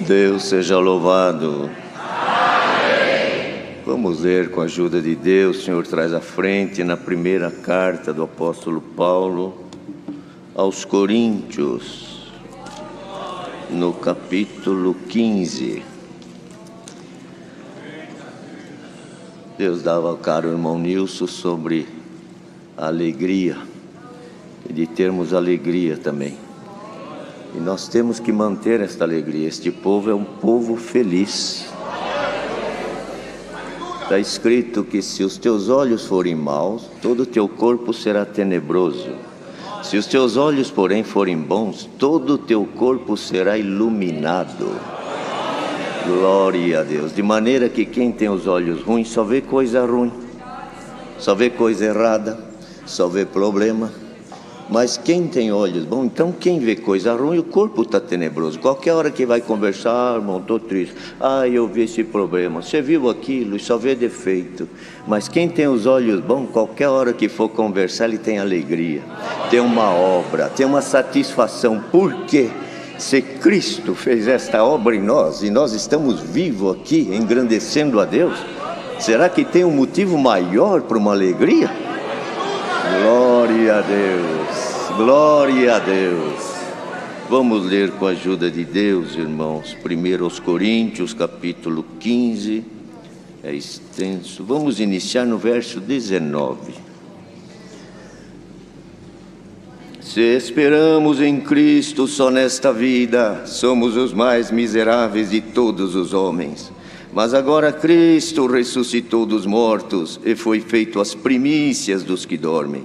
Deus seja louvado. Vamos ler com a ajuda de Deus. O Senhor traz à frente na primeira carta do apóstolo Paulo aos Coríntios, no capítulo 15. Deus dava ao caro irmão Nilson sobre a alegria, e de termos alegria também. E nós temos que manter esta alegria. Este povo é um povo feliz. Está escrito que se os teus olhos forem maus, todo o teu corpo será tenebroso. Se os teus olhos, porém, forem bons, todo o teu corpo será iluminado. Glória a Deus. De maneira que quem tem os olhos ruins só vê coisa ruim, só vê coisa errada, só vê problema. Mas quem tem olhos bons, então quem vê coisa ruim, o corpo está tenebroso. Qualquer hora que vai conversar, irmão, estou triste. Eu vi esse problema. Você viu aquilo e só vê defeito. Mas quem tem os olhos bons, qualquer hora que for conversar, ele tem alegria. Tem uma obra, tem uma satisfação. Por quê? Se Cristo fez esta obra em nós e nós estamos vivos aqui, engrandecendo a Deus, será que tem um motivo maior para uma alegria? Glória a Deus, glória a Deus. Vamos ler com a ajuda de Deus, irmãos, 1 Coríntios, capítulo 15, é extenso. Vamos iniciar no verso 19. Se esperamos em Cristo só nesta vida, somos os mais miseráveis de todos os homens. Mas agora Cristo ressuscitou dos mortos e foi feito as primícias dos que dormem.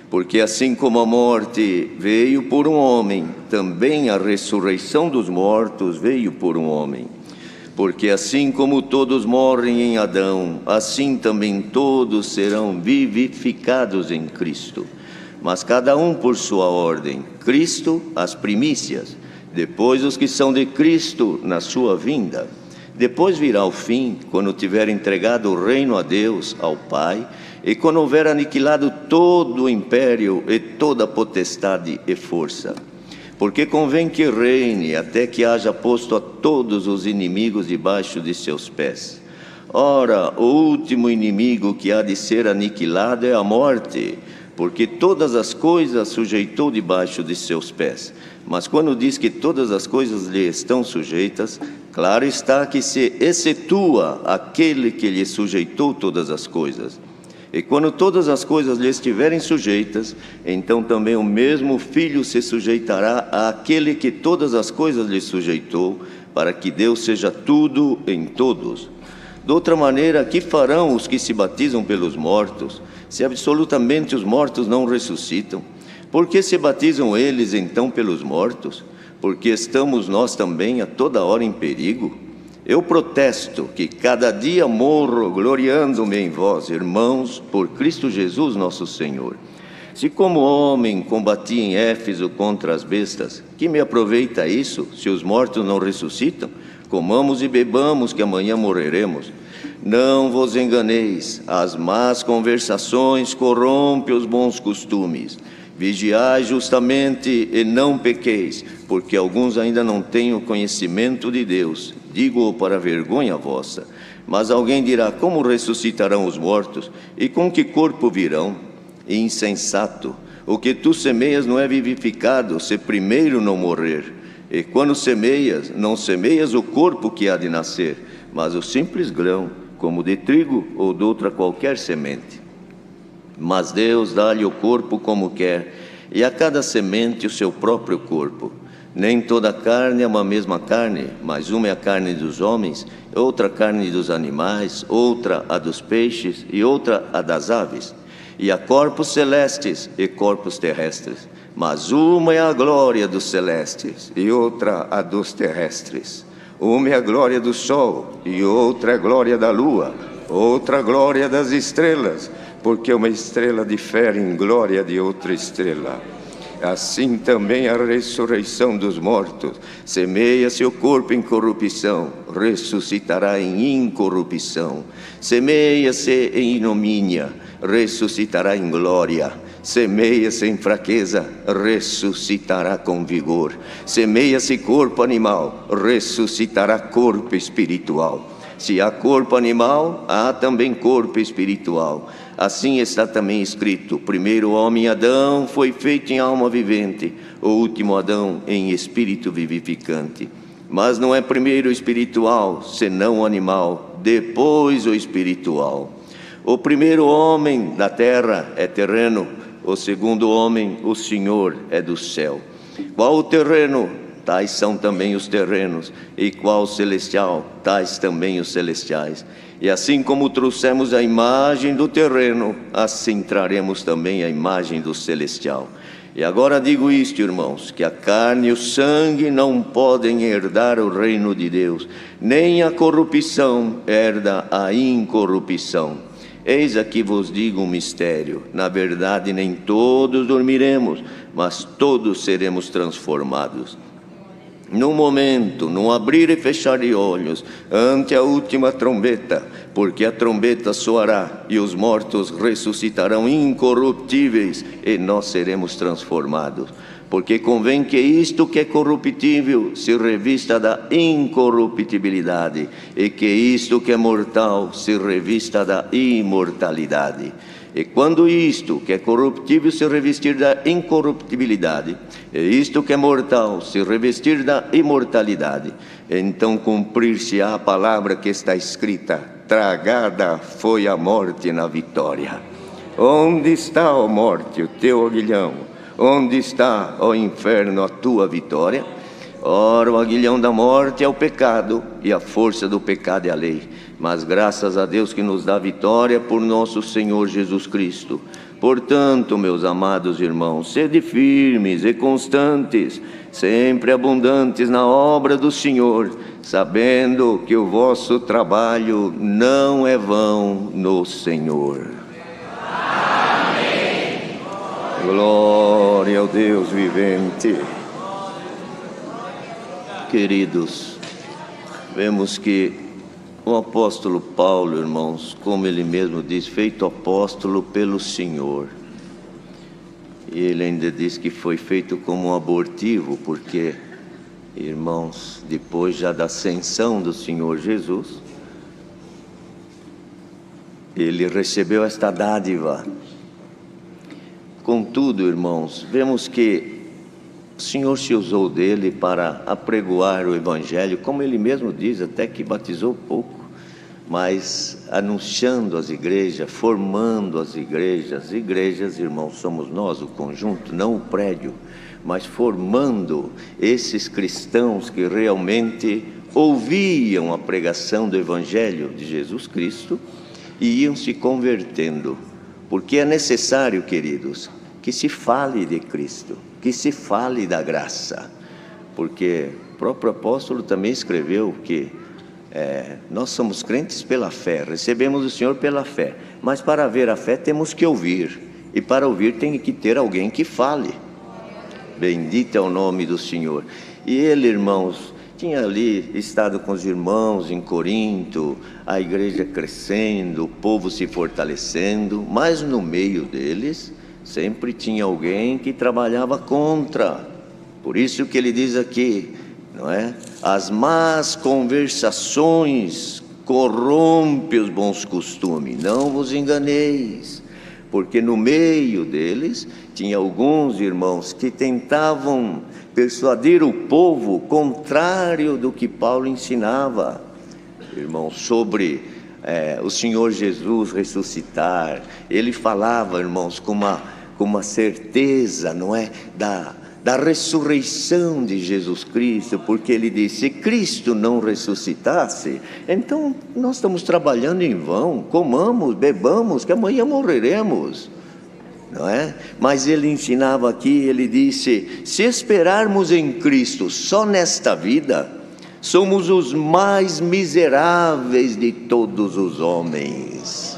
Porque assim como a morte veio por um homem, também a ressurreição dos mortos veio por um homem. Porque assim como todos morrem em Adão, assim também todos serão vivificados em Cristo. Mas cada um por sua ordem. Cristo, as primícias, depois os que são de Cristo na sua vinda. Depois virá o fim, quando tiver entregado o reino a Deus, ao Pai, e quando houver aniquilado todo o império e toda a potestade e força. Porque convém que reine até que haja posto a todos os inimigos debaixo de seus pés. Ora, o último inimigo que há de ser aniquilado é a morte, porque todas as coisas sujeitou debaixo de seus pés. Mas quando diz que todas as coisas lhe estão sujeitas, claro está que se excetua aquele que lhe sujeitou todas as coisas. E quando todas as coisas lhe estiverem sujeitas, então também o mesmo Filho se sujeitará àquele que todas as coisas lhe sujeitou, para que Deus seja tudo em todos. De outra maneira, que farão os que se batizam pelos mortos, se absolutamente os mortos não ressuscitam? Por que se batizam eles então pelos mortos? Porque estamos nós também a toda hora em perigo? Eu protesto que cada dia morro gloriando-me em vós, irmãos, por Cristo Jesus nosso Senhor. Se como homem combati em Éfeso contra as bestas, que me aproveita isso, se os mortos não ressuscitam? Comamos e bebamos, que amanhã morreremos. Não vos enganeis, as más conversações corrompem os bons costumes. Vigiai justamente e não pequeis, porque alguns ainda não têm o conhecimento de Deus. Digo-o para vergonha vossa. Mas alguém dirá: como ressuscitarão os mortos? E com que corpo virão? Insensato! O que tu semeias não é vivificado, se primeiro não morrer. E quando semeias, não semeias o corpo que há de nascer, mas o simples grão, como de trigo ou de outra qualquer semente. Mas Deus dá-lhe o corpo como quer, e a cada semente o seu próprio corpo. Nem toda carne é uma mesma carne, mas uma é a carne dos homens, outra a carne dos animais, outra a dos peixes e outra a das aves. E há corpos celestes e corpos terrestres, mas uma é a glória dos celestes e outra a dos terrestres. Uma é a glória do sol e outra é a glória da lua, outra a glória das estrelas, porque uma estrela difere em glória de outra estrela. Assim também a ressurreição dos mortos. Semeia-se o corpo em corrupção, ressuscitará em incorrupção. Semeia-se em ignomínia, ressuscitará em glória. Semeia-se em fraqueza, ressuscitará com vigor. Semeia-se corpo animal, ressuscitará corpo espiritual. Se há corpo animal, há também corpo espiritual. Assim está também escrito: o primeiro homem Adão foi feito em alma vivente, o último Adão em espírito vivificante. Mas não é primeiro o espiritual, senão o animal, depois o espiritual. O primeiro homem da terra é terreno, o segundo homem, o Senhor, é do céu. Qual o terreno? Tais são também os terrenos, e qual o celestial? Tais também os celestiais. E assim como trouxemos a imagem do terreno, assim traremos também a imagem do celestial. E agora digo isto, irmãos, que a carne e o sangue não podem herdar o reino de Deus, nem a corrupção herda a incorrupção. Eis aqui vos digo um mistério: na verdade nem todos dormiremos, mas todos seremos transformados. Num momento, num abrir e fechar de olhos, ante a última trombeta, porque a trombeta soará e os mortos ressuscitarão incorruptíveis e nós seremos transformados. Porque convém que isto que é corruptível se revista da incorruptibilidade, e que isto que é mortal se revista da imortalidade. E quando isto que é corruptível se revestir da incorruptibilidade, e isto que é mortal se revestir da imortalidade, então cumprir-se-á a palavra que está escrita: tragada foi a morte na vitória. Onde está, ó morte, o teu aguilhão? Onde está, ó inferno, a tua vitória? Ora, o aguilhão da morte é o pecado, e a força do pecado é a lei. Mas graças a Deus que nos dá vitória por nosso Senhor Jesus Cristo. Portanto, meus amados irmãos, sede firmes e constantes, sempre abundantes na obra do Senhor, sabendo que o vosso trabalho não é vão no Senhor. Amém. Glória ao Deus vivente. Queridos, vemos que o apóstolo Paulo, irmãos, como ele mesmo diz, feito apóstolo pelo Senhor. E ele ainda diz que foi feito como um abortivo, porque, irmãos, depois já da ascensão do Senhor Jesus, ele recebeu esta dádiva. Contudo, irmãos, vemos que o Senhor se usou dele para apregoar o Evangelho, como ele mesmo diz, até que batizou pouco, mas anunciando as igrejas, formando as igrejas. Igrejas, irmãos, somos nós, o conjunto, não o prédio, mas formando esses cristãos que realmente ouviam a pregação do Evangelho de Jesus Cristo e iam se convertendo, porque é necessário, queridos, que se fale de Cristo, que se fale da graça, porque o próprio apóstolo também escreveu que nós somos crentes pela fé, recebemos o Senhor pela fé, mas para ver a fé temos que ouvir, e para ouvir tem que ter alguém que fale. Bendito é o nome do Senhor. E ele, irmãos, tinha ali estado com os irmãos em Corinto, a igreja crescendo, o povo se fortalecendo, mas no meio deles sempre tinha alguém que trabalhava contra. Por isso que ele diz aqui, não é? As más conversações corrompem os bons costumes, não vos enganeis, porque no meio deles tinha alguns irmãos que tentavam persuadir o povo contrário do que Paulo ensinava, irmãos, sobre o Senhor Jesus ressuscitar. Ele falava, irmãos, com uma certeza, não é, da ressurreição de Jesus Cristo, porque ele disse: se Cristo não ressuscitasse, então nós estamos trabalhando em vão, comamos, bebamos, que amanhã morreremos, não é? Mas ele ensinava aqui, ele disse: se esperarmos em Cristo só nesta vida, somos os mais miseráveis de todos os homens.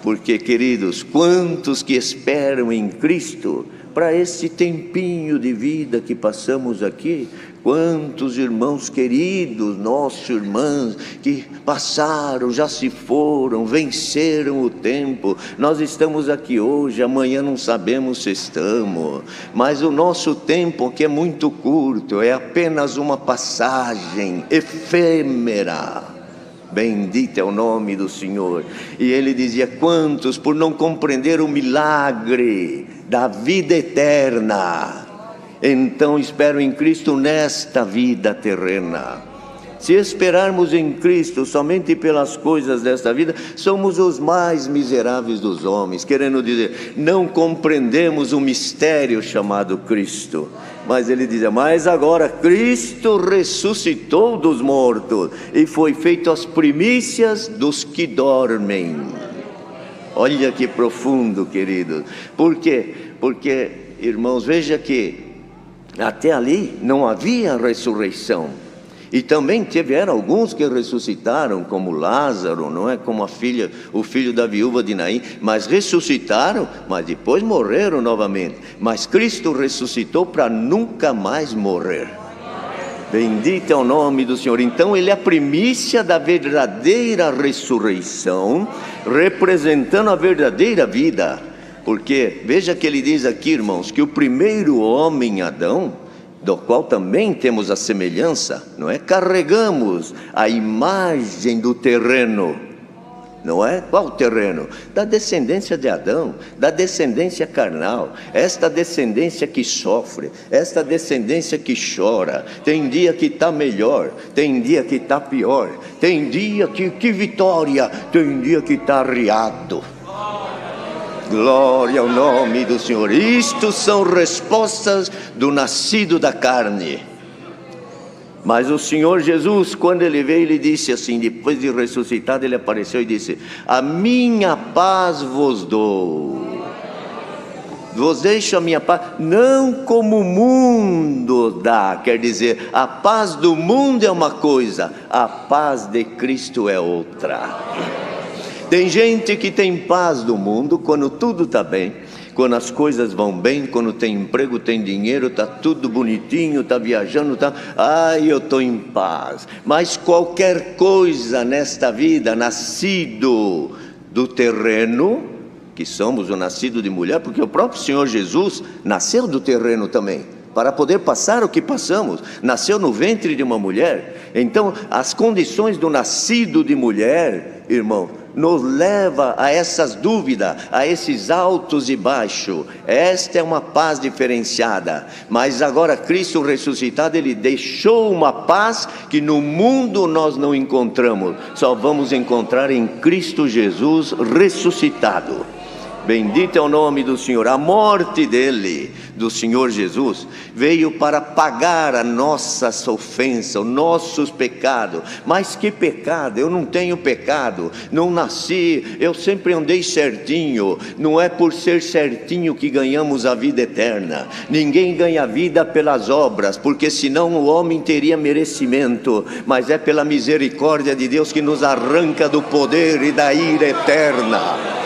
Porque, queridos, quantos que esperam em Cristo para esse tempinho de vida que passamos aqui. Quantos irmãos queridos, nossos irmãos, que passaram, já se foram, venceram o tempo. Nós estamos aqui hoje, amanhã não sabemos se estamos, mas o nosso tempo, que é muito curto, é apenas uma passagem efêmera. Bendito é o nome do Senhor. E ele dizia: quantos, por não compreender o milagre da vida eterna, então espero em Cristo nesta vida terrena. Se esperarmos em Cristo somente pelas coisas desta vida, somos os mais miseráveis dos homens. Querendo dizer, não compreendemos o mistério chamado Cristo. Mas ele dizia: mas agora Cristo ressuscitou dos mortos e foi feito as primícias dos que dormem. Olha que profundo, querido. Por quê? Porque, irmãos, veja que até ali não havia ressurreição. E também tiveram alguns que ressuscitaram, como Lázaro, não é? Como o filho da viúva de Naim, mas ressuscitaram, mas depois morreram novamente. Mas Cristo ressuscitou para nunca mais morrer. Bendito é o nome do Senhor. Então ele é a primícia da verdadeira ressurreição, representando a verdadeira vida. Porque veja que ele diz aqui, irmãos, que o primeiro homem, Adão, do qual também temos a semelhança, não é? Carregamos a imagem do terreno, não é? Qual terreno? Da descendência de Adão, da descendência carnal, esta descendência que sofre, esta descendência que chora. Tem dia que está melhor, tem dia que está pior, tem dia que vitória, tem dia que está arriado. Glória ao nome do Senhor. Isto são respostas do nascido da carne. Mas o Senhor Jesus, quando ele veio, ele disse assim, depois de ressuscitado, ele apareceu e disse: a minha paz vos dou, vos deixo a minha paz, não como o mundo dá. Quer dizer, a paz do mundo é uma coisa, a paz de Cristo é outra. Tem gente que tem paz do mundo quando tudo está bem, quando as coisas vão bem, quando tem emprego, tem dinheiro, está tudo bonitinho, está viajando, eu estou em paz. Mas qualquer coisa nesta vida, nascido do terreno, que somos o nascido de mulher, porque o próprio Senhor Jesus nasceu do terreno também, para poder passar o que passamos, nasceu no ventre de uma mulher. Então as condições do nascido de mulher, irmão, nos leva a essas dúvidas, a esses altos e baixos. Esta é uma paz diferenciada. Mas agora Cristo ressuscitado, ele deixou uma paz que no mundo nós não encontramos, só vamos encontrar em Cristo Jesus ressuscitado. Bendito é o nome do Senhor. A morte dele, do Senhor Jesus, veio para pagar a nossa ofensa, os nossos pecados. Mas que pecado? Eu não tenho pecado, não nasci, eu sempre andei certinho. Não é por ser certinho que ganhamos a vida eterna. Ninguém ganha vida pelas obras, porque senão o homem teria merecimento. Mas é pela misericórdia de Deus que nos arranca do poder e da ira eterna.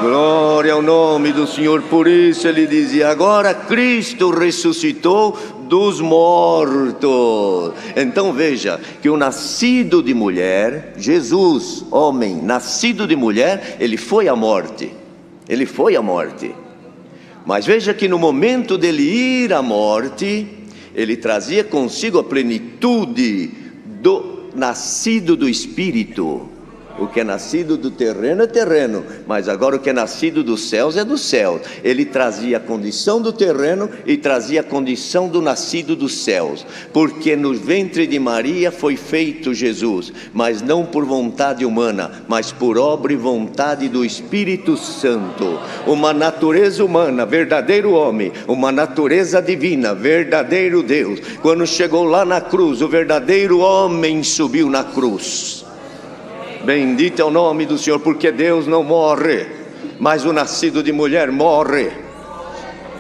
Glória ao nome do Senhor. Por isso ele dizia: agora Cristo ressuscitou dos mortos. Então veja que o nascido de mulher, Jesus, homem, nascido de mulher, ele foi à morte. Ele foi à morte. Mas veja que no momento dele ir à morte, ele trazia consigo a plenitude do nascido do Espírito. O que é nascido do terreno é terreno, mas agora o que é nascido dos céus é do céu. Ele trazia a condição do terreno e trazia a condição do nascido dos céus, porque no ventre de Maria foi feito Jesus, mas não por vontade humana, mas por obra e vontade do Espírito Santo. Uma natureza humana, verdadeiro homem, uma natureza divina, verdadeiro Deus. Quando chegou lá na cruz, o verdadeiro homem subiu na cruz. Bendito é o nome do Senhor, porque Deus não morre, mas o nascido de mulher morre.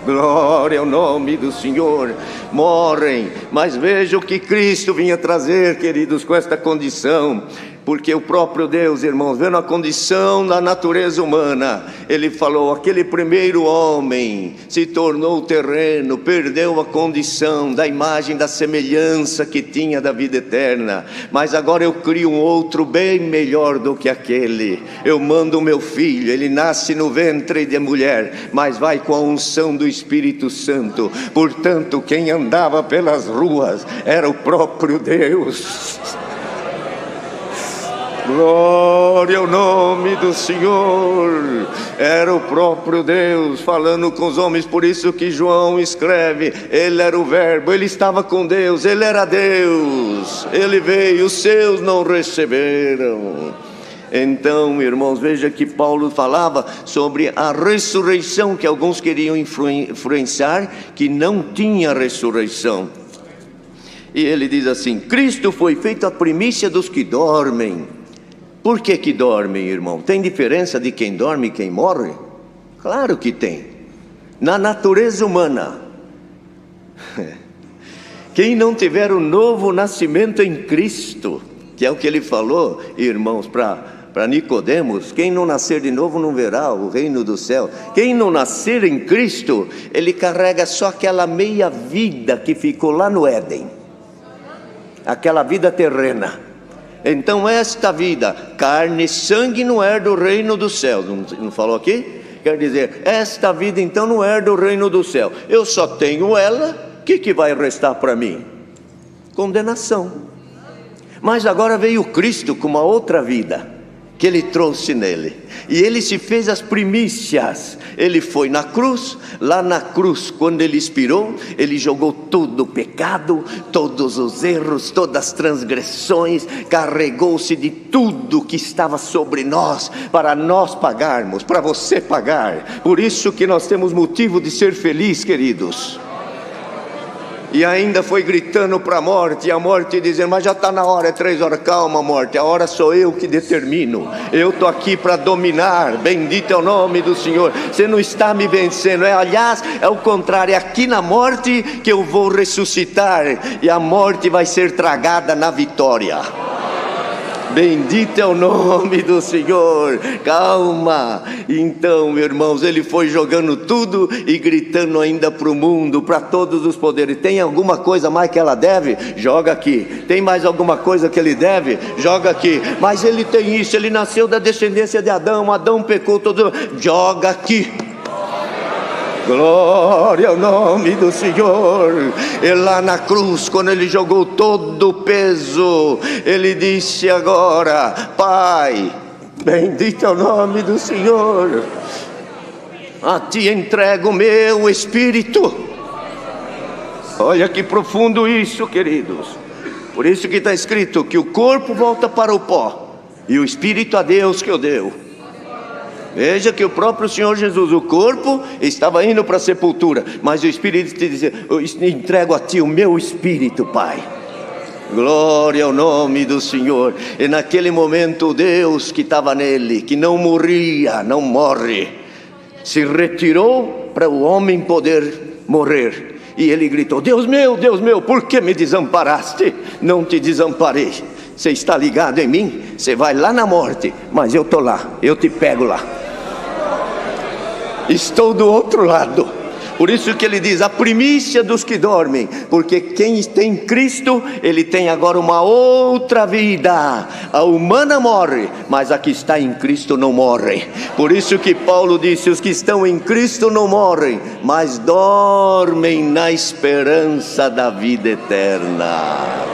Glória ao nome do Senhor. Morrem, mas veja o que Cristo vinha trazer, queridos, com esta condição. Porque o próprio Deus, irmãos, vendo a condição da natureza humana, Ele falou: aquele primeiro homem se tornou terreno, perdeu a condição da imagem, da semelhança que tinha da vida eterna, mas agora eu crio um outro bem melhor do que aquele. Eu mando o meu filho, ele nasce no ventre de mulher, mas vai com a unção do Espírito Santo. Portanto, quem andava pelas ruas era o próprio Deus. Glória ao nome do Senhor. Era o próprio Deus falando com os homens. Por isso que João escreve: Ele era o Verbo, Ele estava com Deus, Ele era Deus. Ele veio, os seus não receberam. Então, irmãos, veja que Paulo falava sobre a ressurreição, que alguns queriam influenciar, que não tinha ressurreição. E ele diz assim: Cristo foi feito a primícia dos que dormem. Por que dormem, irmão? Tem diferença de quem dorme e quem morre? Claro que tem. Na natureza humana, quem não tiver o novo nascimento em Cristo, que é o que ele falou, irmãos, para Nicodemos: quem não nascer de novo não verá o reino do céu. Quem não nascer em Cristo, ele carrega só aquela meia vida que ficou lá no Éden, aquela vida terrena. Então esta vida, carne e sangue, não herda o reino do céu. Não falou aqui? Quer dizer, esta vida então não herda o reino do céu. Eu só tenho ela, o que vai restar para mim? Condenação. Mas agora veio Cristo com uma outra vida que Ele trouxe nele, e Ele se fez as primícias. Ele foi na cruz. Lá na cruz, quando Ele expirou, Ele jogou todo o pecado, todos os erros, todas as transgressões, carregou-se de tudo que estava sobre nós, para nós pagarmos, para você pagar. Por isso que nós temos motivo de ser felizes, queridos. E ainda foi gritando para a morte, e a morte dizendo: mas já está na hora, é 3 horas. Calma, morte, a hora sou eu que determino. Eu estou aqui para dominar. Bendito é o nome do Senhor. Você não está me vencendo. Aliás, é o contrário, é aqui na morte que eu vou ressuscitar, e a morte vai ser tragada na vitória. Bendito é o nome do Senhor. Calma. Então, irmãos, Ele foi jogando tudo e gritando ainda para o mundo, para todos os poderes: tem alguma coisa mais que ela deve? Joga aqui. Tem mais alguma coisa que ele deve? Joga aqui. Mas ele tem isso, ele nasceu da descendência de Adão, Adão pecou, todo. Joga aqui. Glória ao nome do Senhor. E lá na cruz, quando Ele jogou todo o peso, Ele disse agora: Pai, bendito é o nome do Senhor, a Ti entrego o meu espírito. Olha que profundo isso, queridos. Por isso que está escrito que o corpo volta para o pó, e o espírito a Deus que o deu. Veja que o próprio Senhor Jesus, o corpo estava indo para a sepultura, mas o Espírito te dizia: eu entrego a Ti o meu Espírito, Pai. Glória ao nome do Senhor. E naquele momento, Deus que estava nele, que não morria, não morre, se retirou para o homem poder morrer. E ele gritou: Deus meu, por que me desamparaste? Não te desamparei. Você está ligado em mim? Você vai lá na morte, mas eu estou lá, eu te pego lá. Estou do outro lado. Por isso que ele diz: a primícia dos que dormem. Porque quem tem Cristo, ele tem agora uma outra vida. A humana morre, mas a que está em Cristo não morre. Por isso que Paulo disse: os que estão em Cristo não morrem, mas dormem na esperança da vida eterna.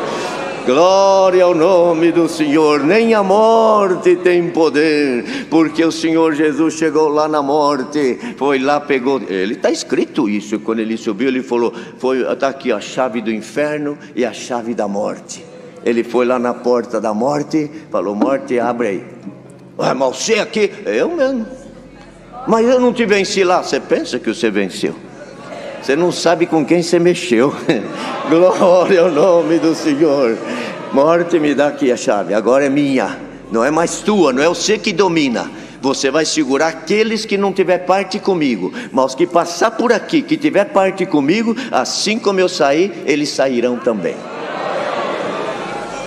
Glória ao nome do Senhor. Nem a morte tem poder, porque o Senhor Jesus chegou lá na morte, foi lá, pegou. Ele está escrito isso, quando ele subiu, ele falou: está aqui a chave do inferno e a chave da morte. Ele foi lá na porta da morte, falou: morte, abre aí. Mas você aqui? Eu mesmo. Mas eu não te venci lá. Você pensa que você venceu? Você não sabe com quem você mexeu. Glória ao nome do Senhor. Morte, me dá aqui a chave, agora é minha. Não é mais tua, não é você que domina. Você vai segurar aqueles que não tiver parte comigo, mas os que passar por aqui, que tiver parte comigo, assim como eu saí, eles sairão também.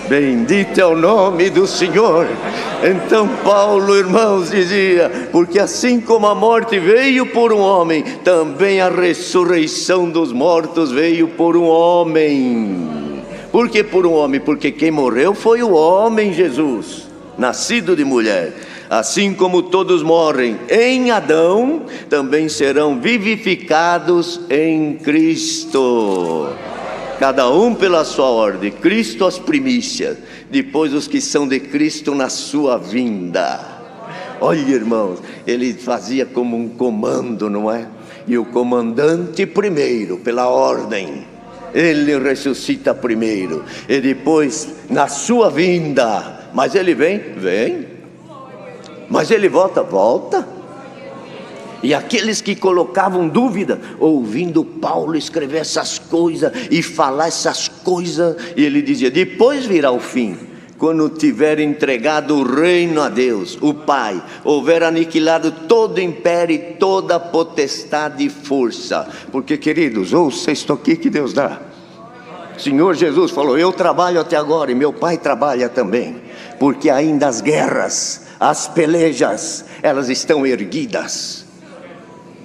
Bendito é o nome do Senhor. Então Paulo, irmãos, dizia: porque assim como a morte veio por um homem, também a ressurreição dos mortos veio por um homem. Por que por um homem? Porque quem morreu foi o homem Jesus, nascido de mulher. Assim como todos morrem em Adão, também serão vivificados em Cristo. Cada um pela sua ordem, Cristo as primícias, depois os que são de Cristo na sua vinda. Olha, irmãos, ele fazia como um comando, não é? E o comandante primeiro, pela ordem, ele ressuscita primeiro, e depois na sua vinda. Mas ele vem, mas ele volta. E aqueles que colocavam dúvida, ouvindo Paulo escrever essas coisas e falar essas coisas, e ele dizia: depois virá o fim, quando tiver entregado o reino a Deus, o Pai, houver aniquilado todo império e toda potestade e força. Porque, queridos, ouça isto aqui que Deus dá. O Senhor Jesus falou: eu trabalho até agora e meu Pai trabalha também, porque ainda as guerras, as pelejas, elas estão erguidas.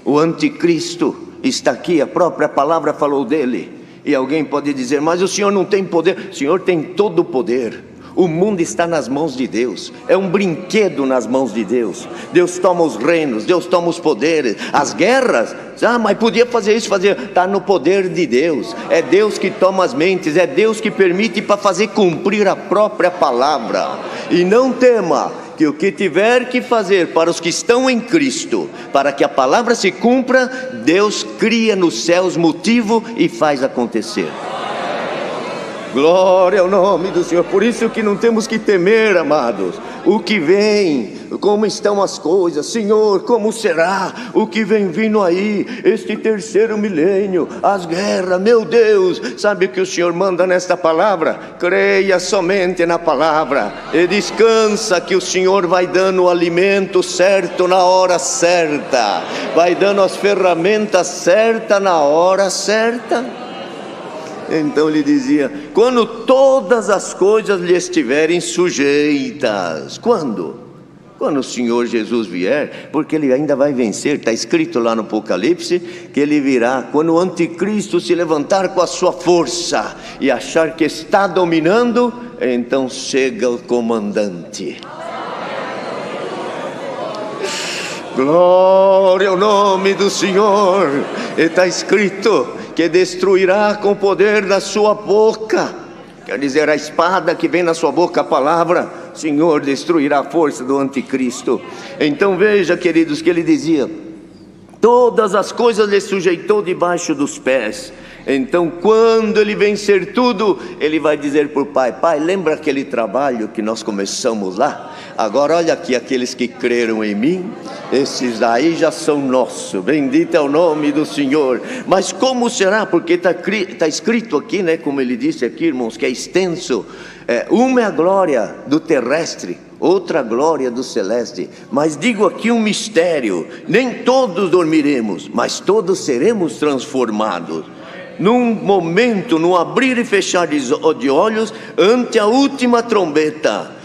O anticristo está aqui, a própria palavra falou dele. E alguém pode dizer: mas o Senhor não tem poder. O Senhor tem todo o poder. O mundo está nas mãos de Deus, é um brinquedo nas mãos de Deus. Deus toma os reinos, Deus toma os poderes. As guerras, mas podia fazer isso, está no poder de Deus. É Deus que toma as mentes, é Deus que permite para fazer cumprir a própria palavra. E não tema, que o que tiver que fazer para os que estão em Cristo, para que a palavra se cumpra, Deus cria nos céus motivo e faz acontecer. Glória ao nome do Senhor. Por isso que não temos que temer, amados, o que vem, como estão as coisas. Senhor, como será o que vem vindo aí, este terceiro milênio, as guerras, meu Deus. Sabe o que o Senhor manda nesta palavra? Creia somente na palavra e descansa, que o Senhor vai dando o alimento certo na hora certa, vai dando as ferramentas certas na hora certa. Então ele dizia: quando todas as coisas lhe estiverem sujeitas. Quando? Quando o Senhor Jesus vier, porque ele ainda vai vencer. Está escrito lá no Apocalipse que ele virá quando o anticristo se levantar com a sua força e achar que está dominando. Então chega o comandante. Glória ao nome do Senhor. Está escrito que destruirá com o poder da sua boca. Quer dizer, a espada que vem na sua boca, a palavra, Senhor, destruirá a força do anticristo. Então veja, queridos, que ele dizia: todas as coisas lhe sujeitou debaixo dos pés. Então quando ele vencer tudo, ele vai dizer para o Pai: Pai, lembra aquele trabalho que nós começamos lá? Agora olha aqui, aqueles que creram em mim, esses daí já são nossos. Bendito é o nome do Senhor. Mas como será? Porque está escrito aqui, né, como ele disse aqui, irmãos, que é extenso. Uma é a glória do terrestre, outra glória do celeste. Mas digo aqui um mistério: nem todos dormiremos, mas todos seremos transformados. Num momento, num abrir e fechar de olhos, ante a última trombeta.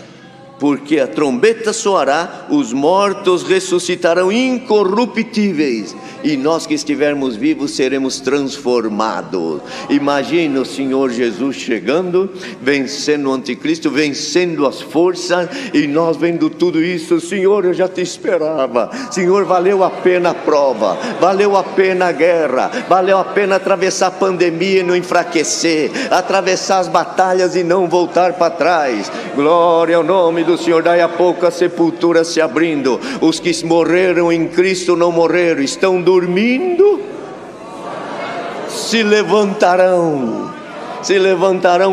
Porque a trombeta soará, os mortos ressuscitarão incorruptíveis, e nós que estivermos vivos seremos transformados. Imagina o Senhor Jesus chegando, vencendo o anticristo, vencendo as forças, e nós vendo tudo isso. Senhor, eu já te esperava. Senhor, valeu a pena a prova, valeu a pena a guerra, valeu a pena atravessar a pandemia e não enfraquecer, atravessar as batalhas e não voltar para trás. Glória ao nome do Senhor. Daí a pouco a sepultura se abrindo, os que morreram em Cristo não morreram, estão dormindo, se levantarão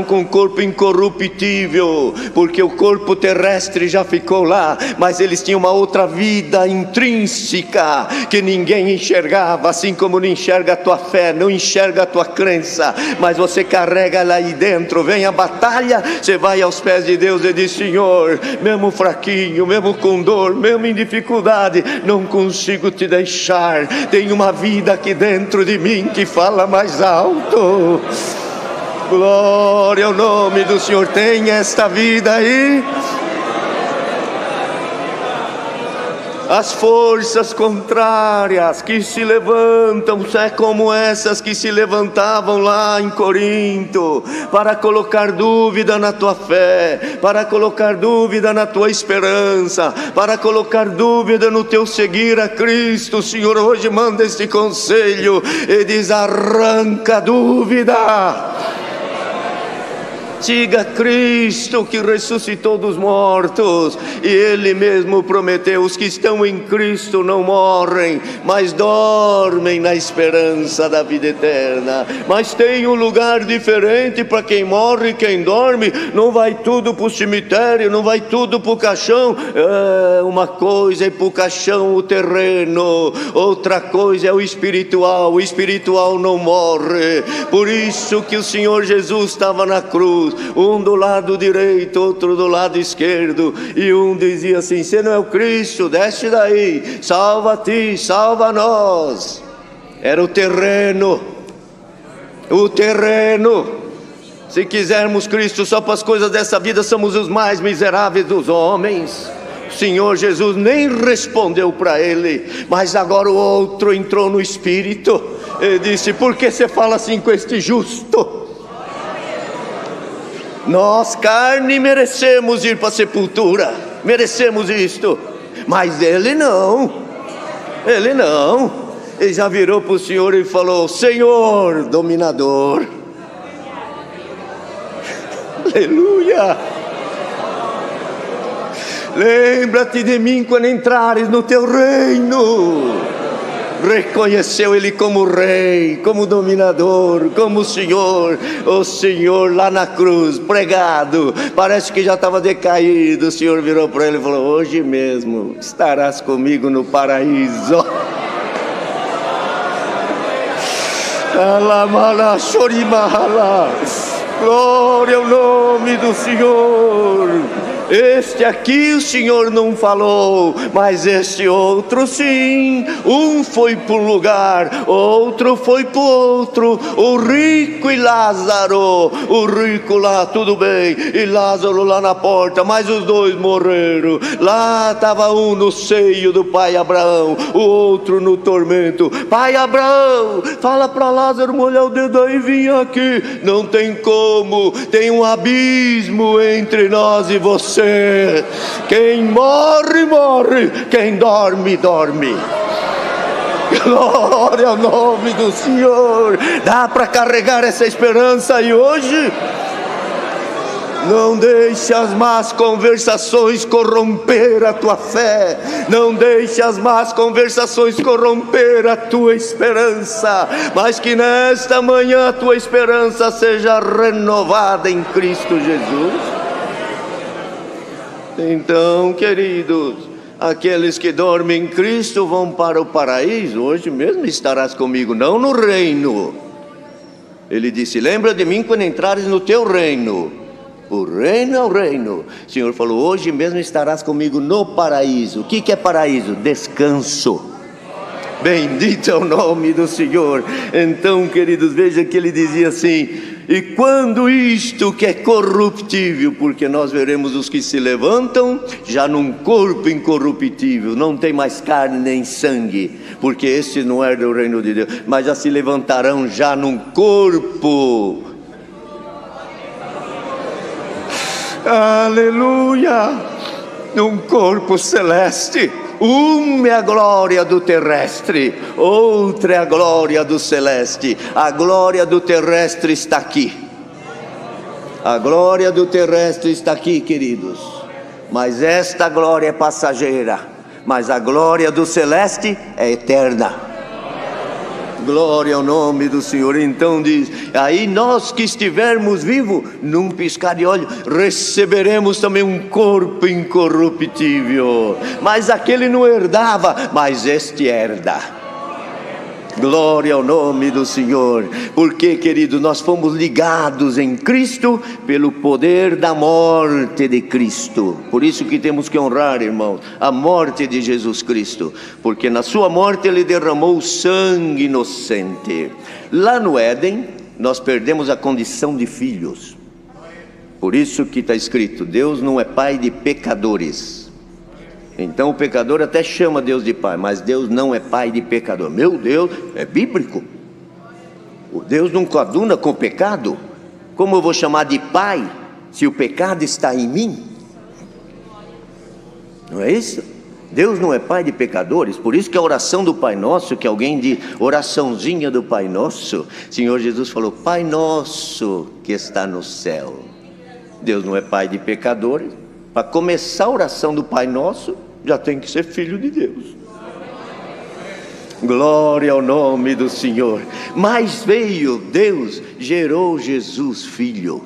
com corpo incorruptível, porque o corpo terrestre já ficou lá, mas eles tinham uma outra vida intrínseca que ninguém enxergava, assim como não enxerga a tua fé, não enxerga a tua crença, mas você carrega ela aí dentro. Vem a batalha, você vai aos pés de Deus e diz: Senhor, mesmo fraquinho, mesmo com dor, mesmo em dificuldade, não consigo te deixar. Tem uma vida aqui dentro de mim que fala mais alto. Glória ao nome do Senhor. Tem esta vida aí. As forças contrárias que se levantam, é como essas que se levantavam lá em Corinto, para colocar dúvida na tua fé, para colocar dúvida na tua esperança, para colocar dúvida no teu seguir a Cristo. O Senhor hoje manda este conselho e diz: arranca a dúvida. Siga Cristo que ressuscitou dos mortos, e Ele mesmo prometeu: os que estão em Cristo não morrem, mas dormem na esperança da vida eterna. Mas tem um lugar diferente para quem morre e quem dorme. Não vai tudo para o cemitério, não vai tudo para o caixão. Uma coisa é para o caixão, o terreno, outra coisa é o espiritual. O espiritual não morre. Por isso que o Senhor Jesus estava na cruz, um do lado direito, outro do lado esquerdo, e um dizia assim: você não é o Cristo, desce daí, salva a ti, salva a nós. Era o terreno. Se quisermos Cristo só para as coisas dessa vida, somos os mais miseráveis dos homens. O Senhor Jesus nem respondeu para ele, mas agora o outro entrou no espírito e disse: por que você fala assim com este justo? Nós, carne, merecemos ir para a sepultura, merecemos isto, mas ele não. Ele já virou para o Senhor e falou: Senhor dominador, aleluia, lembra-te de mim quando entrares no teu reino. Reconheceu ele como rei, como dominador, como Senhor. O Senhor lá na cruz, pregado, parece que já estava decaído. O Senhor virou para ele e falou: hoje mesmo estarás comigo no paraíso. Glória ao nome do Senhor. Este aqui o Senhor não falou, mas este outro sim. Um foi para um lugar, outro foi para o outro. O rico e Lázaro. O rico lá, tudo bem, e Lázaro lá na porta, mas os dois morreram. Lá estava um no seio do pai Abraão, o outro no tormento. Pai Abraão, fala para Lázaro molhar o dedo aí e vir aqui. Não tem como, tem um abismo entre nós e você. Quem morre, morre. Quem dorme, dorme. Glória ao nome do Senhor. Dá para carregar essa esperança aí hoje? Não deixe as más conversações corromper a tua fé. Não deixe as más conversações corromper a tua esperança. Mas que nesta manhã a tua esperança seja renovada em Cristo Jesus. Então, queridos, aqueles que dormem em Cristo vão para o paraíso. Hoje mesmo estarás comigo, não no reino. Ele disse: lembra de mim quando entrares no teu reino. O reino é o reino. O Senhor falou: hoje mesmo estarás comigo no paraíso. O que é paraíso? Descanso. Bendito é o nome do Senhor. Então, queridos, veja que ele dizia assim: e quando isto que é corruptível, porque nós veremos os que se levantam já num corpo incorruptível, não tem mais carne nem sangue, porque este não é do reino de Deus, mas já se levantarão já num corpo, aleluia, num corpo celeste. Uma é a glória do terrestre, outra é a glória do celeste. A glória do terrestre está aqui. A glória do terrestre está aqui, queridos. Mas esta glória é passageira. Mas a glória do celeste é eterna. Glória ao nome do Senhor. Então diz: aí nós que estivermos vivos, num piscar de olho, receberemos também um corpo incorruptível. Mas aquele não herdava, mas este herda. Glória ao nome do Senhor. Porque, querido, nós fomos ligados em Cristo pelo poder da morte de Cristo. Por isso que temos que honrar, irmãos, a morte de Jesus Cristo, porque na sua morte ele derramou sangue inocente. Lá no Éden, nós perdemos a condição de filhos. Por isso que está escrito: Deus não é pai de pecadores. Então o pecador até chama Deus de pai, mas Deus não é pai de pecador. Meu Deus, é bíblico. O Deus não coaduna com o pecado. Como eu vou chamar de pai se o pecado está em mim? Não é isso? Deus não é pai de pecadores. Por isso que a oração do Pai Nosso, que alguém diz, oraçãozinha do Pai Nosso, Senhor Jesus falou: Pai Nosso que está no céu. Deus não é pai de pecadores. Para começar a oração do Pai Nosso, já tem que ser filho de Deus. Glória ao nome do Senhor. Mas veio Deus, gerou Jesus filho.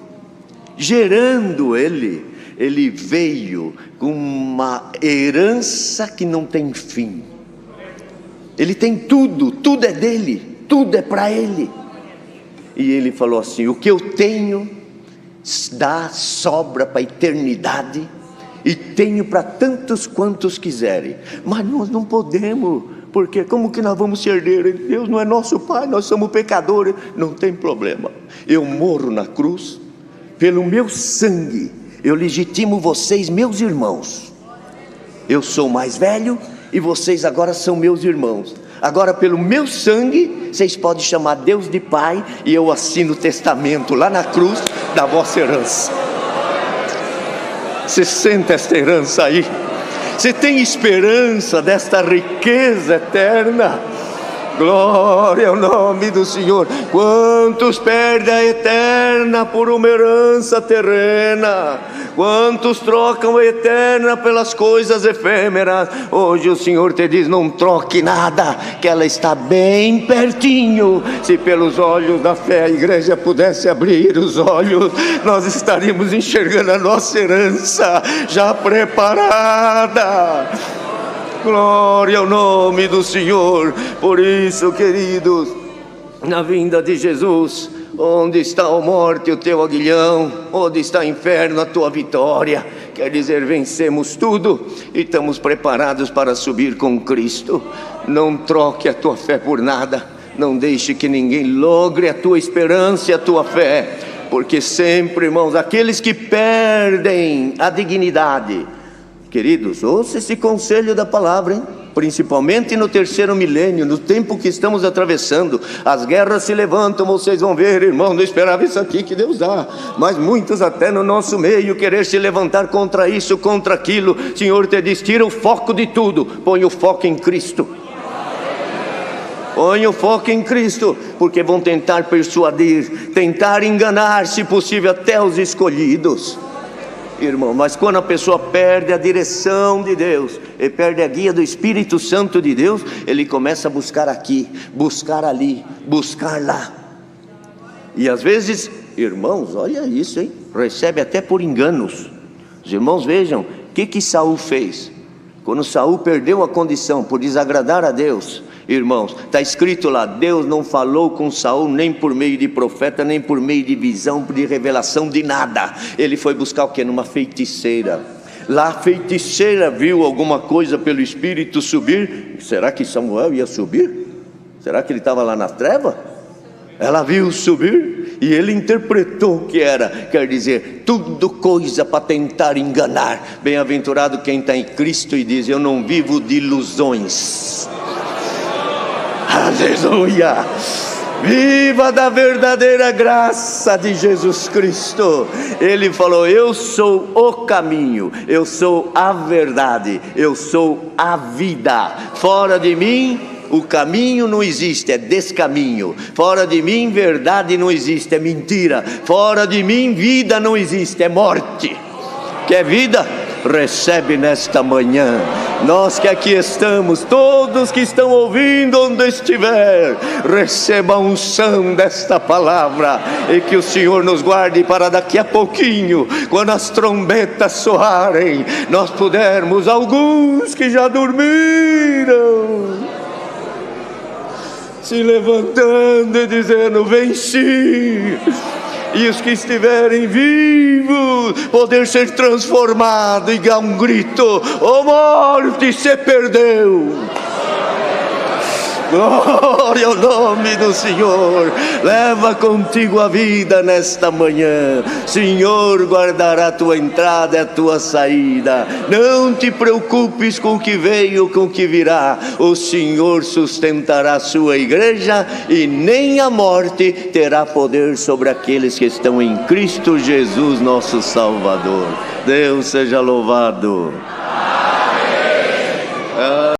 Gerando ele veio com uma herança que não tem fim. Ele tem tudo, tudo é dele, tudo é para ele. E ele falou assim: o que eu tenho dá sobra para a eternidade, e tenho para tantos quantos quiserem. Mas nós não podemos, porque como que nós vamos ser herdeiros? Deus não é nosso pai, nós somos pecadores. Não tem problema, eu morro na cruz, pelo meu sangue eu legitimo vocês, meus irmãos. Eu sou mais velho e vocês agora são meus irmãos. Agora pelo meu sangue vocês podem chamar Deus de pai, e eu assino o testamento lá na cruz da vossa herança. Você sente esta herança aí? Você tem esperança desta riqueza eterna? Glória ao nome do Senhor. Quantos perdem a eterna por uma herança terrena? Quantos trocam a eterna pelas coisas efêmeras? Hoje o Senhor te diz: não troque nada, que ela está bem pertinho. Se pelos olhos da fé a igreja pudesse abrir os olhos, nós estaríamos enxergando a nossa herança já preparada. Glória ao nome do Senhor. Por isso, queridos, na vinda de Jesus, onde está a morte, o teu aguilhão? Onde está o inferno, a tua vitória? Quer dizer, vencemos tudo e estamos preparados para subir com Cristo. Não troque a tua fé por nada. Não deixe que ninguém logre a tua esperança e a tua fé. Porque sempre, irmãos, aqueles que perdem a dignidade, queridos, ouça esse conselho da palavra, hein? Principalmente no terceiro milênio, no tempo que estamos atravessando, as guerras se levantam. Vocês vão ver, irmão, não esperava isso aqui que Deus dá, mas muitos até no nosso meio querer se levantar contra isso, contra aquilo. O Senhor te diz: tira o foco de tudo, põe o foco em Cristo. Põe o foco em Cristo, porque vão tentar persuadir, tentar enganar, se possível, até os escolhidos. Irmão, mas quando a pessoa perde a direção de Deus, e perde a guia do Espírito Santo de Deus, ele começa a buscar aqui, buscar ali, buscar lá. E às vezes, irmãos, olha isso, hein? Recebe até por enganos. Os irmãos vejam, o que Saul fez? Quando Saul perdeu a condição por desagradar a Deus, irmãos, está escrito lá: Deus não falou com Saul nem por meio de profeta, nem por meio de visão, de revelação, de nada. Ele foi buscar o que? Numa feiticeira. Lá a feiticeira viu alguma coisa pelo Espírito subir. Será que Samuel ia subir? Será que ele estava lá na treva? Ela viu subir e ele interpretou que era, quer dizer, tudo coisa para tentar enganar. Bem-aventurado quem está em Cristo e diz: eu não vivo de ilusões. Aleluia! Viva da verdadeira graça de Jesus Cristo. Ele falou: eu sou o caminho, eu sou a verdade, eu sou a vida. Fora de mim o caminho não existe, é descaminho. Fora de mim verdade não existe, é mentira. Fora de mim vida não existe, é morte. Quer vida? Recebe nesta manhã. Nós que aqui estamos, todos que estão ouvindo onde estiver, receba a unção desta palavra, e que o Senhor nos guarde para daqui a pouquinho, quando as trombetas soarem, nós pudermos, alguns que já dormiram, se levantando e dizendo: venci. E os que estiverem vivos, poder ser transformado e dar um grito: ô morte, se perdeu. Glória ao nome do Senhor. Leva contigo a vida nesta manhã. Senhor guardará a tua entrada e a tua saída. Não te preocupes com o que veio, com o que virá. O Senhor sustentará a sua igreja e nem a morte terá poder sobre aqueles que estão em Cristo Jesus, nosso Salvador. Deus seja louvado.